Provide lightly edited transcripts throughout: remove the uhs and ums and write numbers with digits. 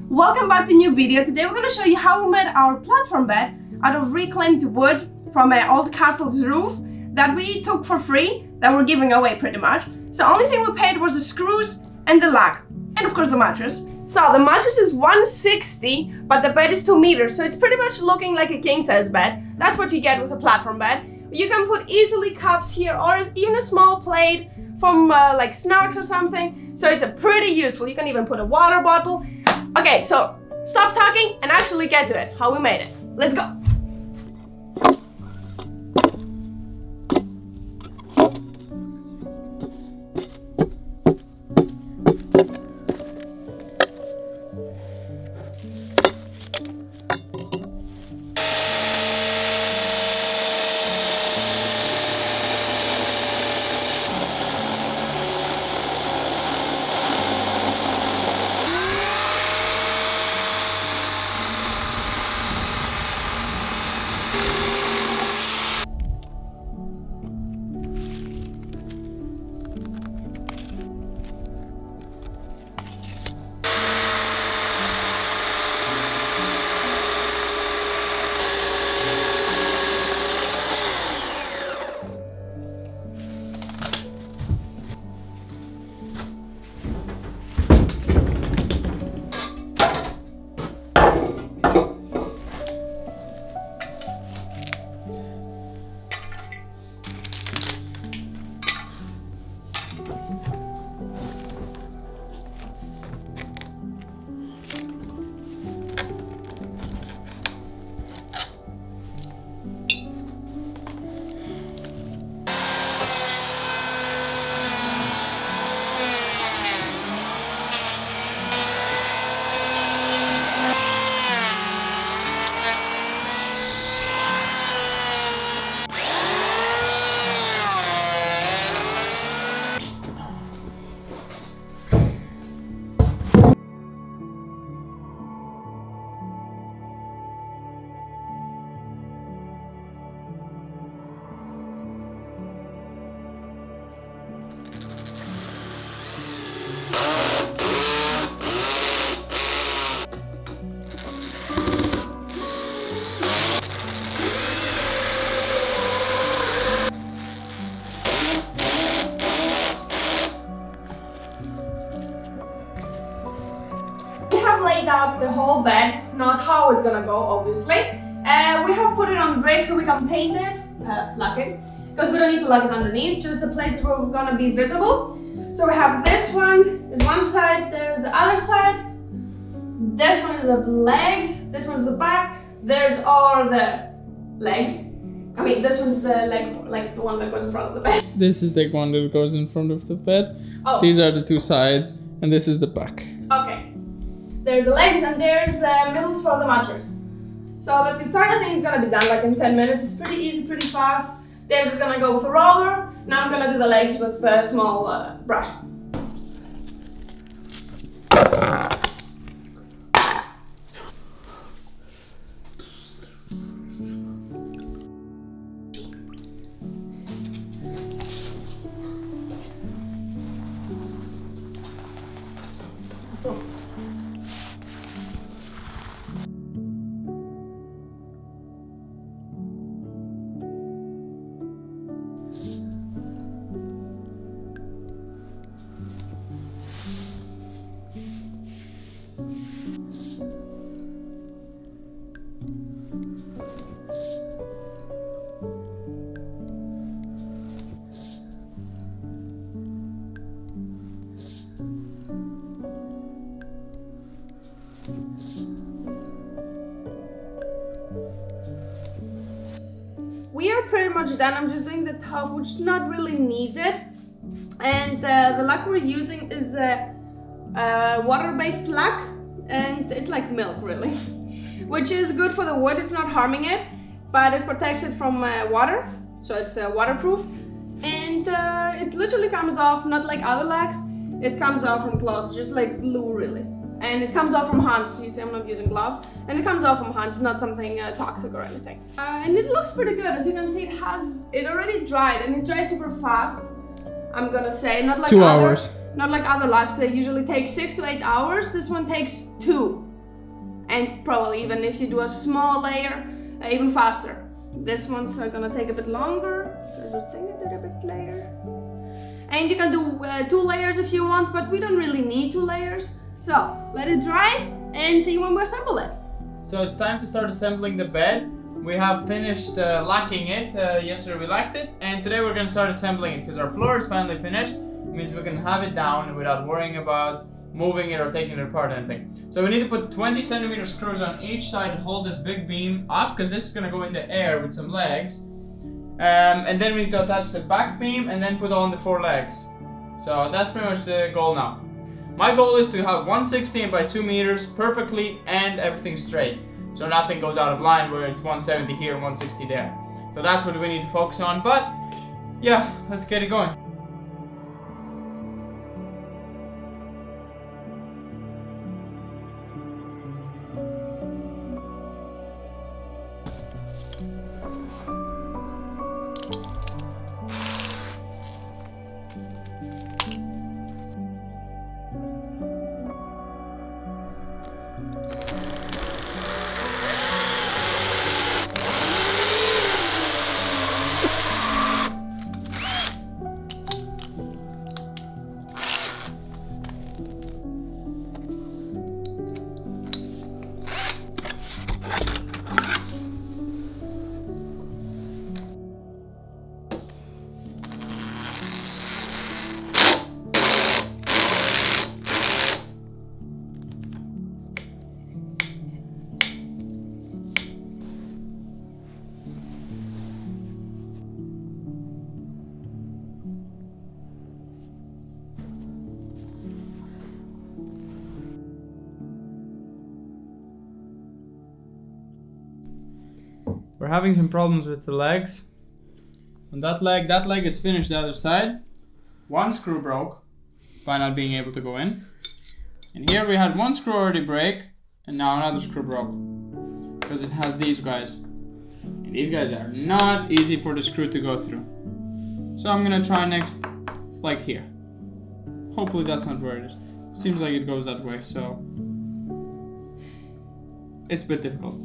Welcome back to a new video. Today we're going to show you how we made our platform bed out of reclaimed wood from an old castle's roof that we took for free, that we're giving away pretty much. So the only thing we paid was the screws and the lug, and of course the mattress. So the mattress is 160, but the bed is 2 meters, so it's pretty much looking like a king-size bed. That's what you get with a platform bed. You can put easily cups here or even a small plate from like snacks or something. So it's a pretty useful. You can even put a water bottle. Okay, so stop talking and actually get to it, how we made it. Let's go. Laid out the whole bed, not how it's gonna go obviously. We have put it on bricks so we can paint it, lock it, because we don't need to lock it underneath, just the places where we're gonna be visible. So we have this one, is one side, there's the other side, this one is the legs, this one's the back, there's all the legs. I mean, this one's the leg, like the one that goes in front of the bed. This is the one that goes in front of the bed. Oh. These are the two sides, and this is the back. Okay. There's the legs and there's the middles for the mattress. So let's get started. I think it's gonna be done like in 10 minutes. It's pretty easy, pretty fast. David's gonna go with a roller. Now I'm gonna do the legs with a small brush. We are pretty much done. I'm just doing the top, which not really needs it. And the lacquer we're using is water-based lac, and it's like milk really, which is good for the wood. It's not harming it, but it protects it from water, so it's waterproof. And it literally comes off, not like other lacs, it comes off from clothes, just like glue really. And it comes off from hands. You see, I'm not using gloves. And it comes off from hands. It's not something toxic or anything. And it looks pretty good. As you can see, it already dried, and it dries super fast. I'm gonna say, not like 2 hours. Not like other locks, they usually take 6 to 8 hours. This one takes 2. And probably even if you do a small layer, even faster. This one's gonna take a bit longer. There's a thing a little bit later. And you can do 2 layers if you want, but we don't really need 2 layers. So let it dry and see when we assemble it. So it's time to start assembling the bed. We have finished lacking it. Yesterday we lacked it, and today we're going to start assembling it because our floor is finally finished. It means we can have it down without worrying about moving it or taking it apart or anything. So we need to put 20 centimeter screws on each side to hold this big beam up, because this is going to go in the air with some legs. And then we need to attach the back beam and then put on the 4 legs. So that's pretty much the goal now. My goal is to have 160 by 2 meters perfectly and everything straight. So nothing goes out of line where it's 170 here and 160 there. So that's what we need to focus on. But yeah, let's get it going. We're having some problems with the legs. On that leg is finished the other side. One screw broke by not being able to go in. And here we had one screw already break, and now another screw broke. Because it has these guys. And these guys are not easy for the screw to go through. So I'm gonna try next, like here. Hopefully that's not where it is. Seems like it goes that way, so it's a bit difficult.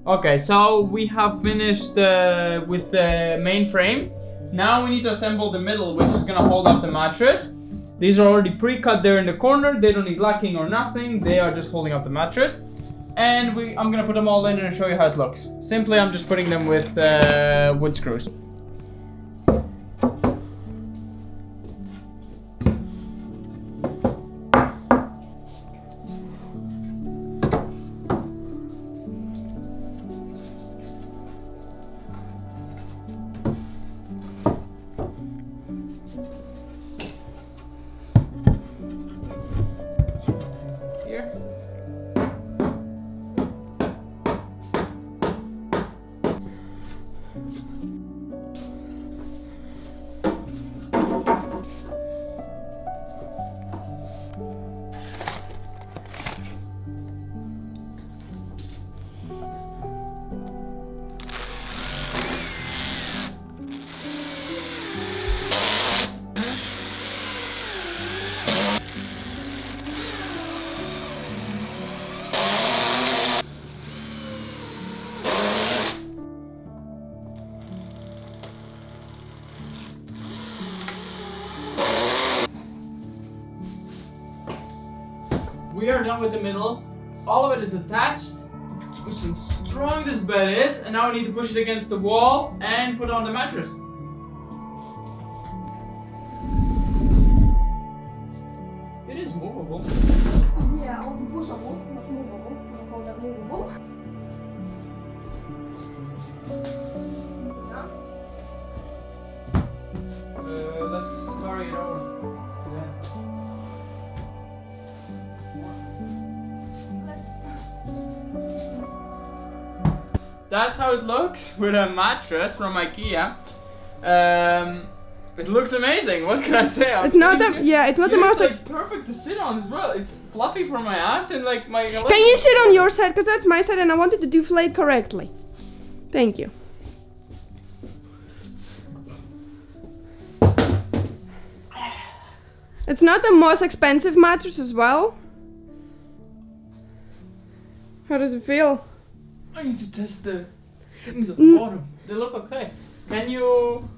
Okay, so we have finished with the main frame. Now we need to assemble the middle, which is gonna hold up the mattress. These are already pre-cut there in the corner. They don't need lacking or nothing. They are just holding up the mattress. And I'm gonna put them all in and show you how it looks. Simply, I'm just putting them with wood screws. We are done with the middle. All of it is attached. Look how strong this bed is, and now we need to push it against the wall and put on the mattress. It is movable. Yeah, pushable, not movable. I call that movable. Let's carry it over. that's how it looks with a mattress from IKEA. It looks amazing. What can I say? It's not the most. It's like perfect to sit on as well. It's fluffy for my ass and like my. Can you sit on your side? Because that's my side, and I wanted to deflate correctly. Thank you. It's not the most expensive mattress as well. How does it feel? I need to test the things at the bottom. They look okay. Can you...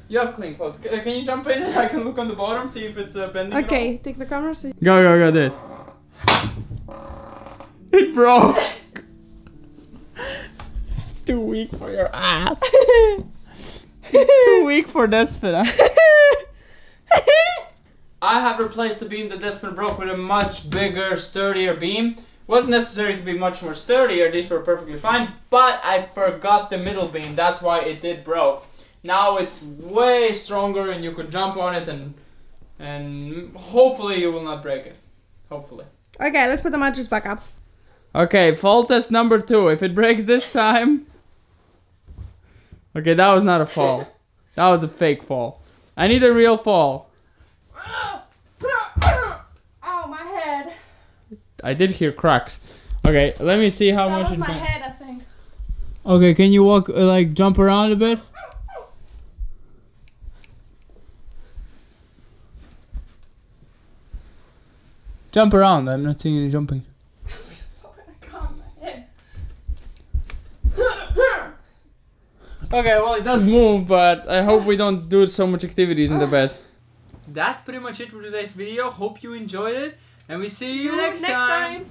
You have clean clothes. Can you jump in and I can look on the bottom, see if it's bending at all? Okay, take the camera. So Go, dude. It broke. It's too weak for your ass. It's too weak for Despina. I have replaced the beam that Despina broke with a much bigger, sturdier beam. Wasn't necessary to be much more sturdier, these were perfectly fine, but I forgot the middle beam, that's why it did broke. Now it's way stronger and you could jump on it and hopefully you will not break it. Hopefully. Okay, let's put the mattress back up. Okay, fall test number 2. If it breaks this time... Okay, that was not a fall. That was a fake fall. I need a real fall. Oh, my head. I did hear cracks. Okay, let me see how much it my head, I think. Okay, can you walk, like, jump around a bit? Jump around, I'm not seeing any jumping. Okay, well it does move, but I hope we don't do so much activities in the bed. That's pretty much it for today's video. Hope you enjoyed it, and we see you next time.